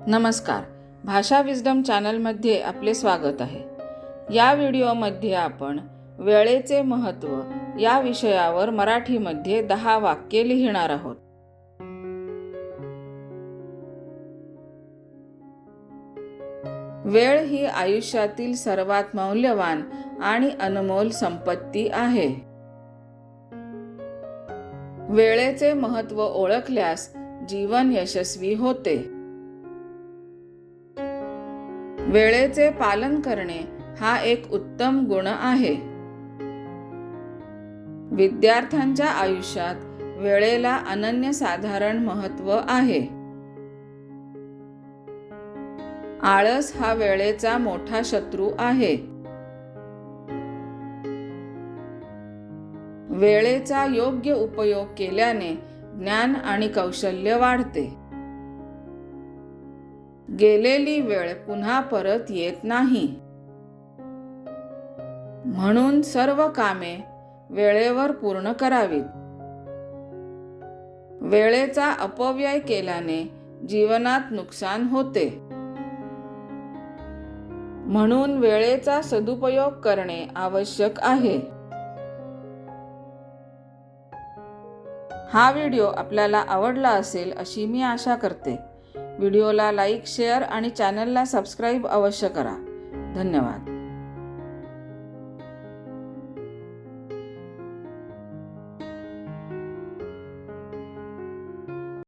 नमस्कार, भाषा विज्डम चॅनलमध्ये आपले स्वागत आहे। या व्हिडिओमध्ये आपण वेळेचे महत्त्व या विषयावर मराठीमध्ये 10 वाक्ये लिहिणार आहोत। वेळ ही आयुष्यातील सर्वात मौल्यवान आणि अनमोल संपत्ती आहे। वेळेचे महत्त्व ओळखल्यास जीवन यशस्वी होते। वेळेचे पालन करणे हा एक उत्तम गुण आहे। विद्यार्थ्यांच्या आयुष्यात वेळेला अनन्यसाधारण महत्त्व आहे। आळस हा वेळेचा मोठा शत्रू आहे। वेळेचा योग्य उपयोग केल्याने ज्ञान आणि कौशल्य वाढते। गेलेली वेळ पुन्हा परत येत नाही, म्हणून सर्व कामे वेळेवर पूर्ण करावीत। वेळेचा अपव्यय केल्याने जीवनात नुकसान होते, म्हणून वेळेचा सदुपयोग करणे आवश्यक आहे। हा व्हिडिओ आपल्याला आवडला असेल अशी मी आशा करते। व्हिडिओला लाईक, शेअर आणि चॅनलला सबस्क्राईब अवश्य करा। धन्यवाद।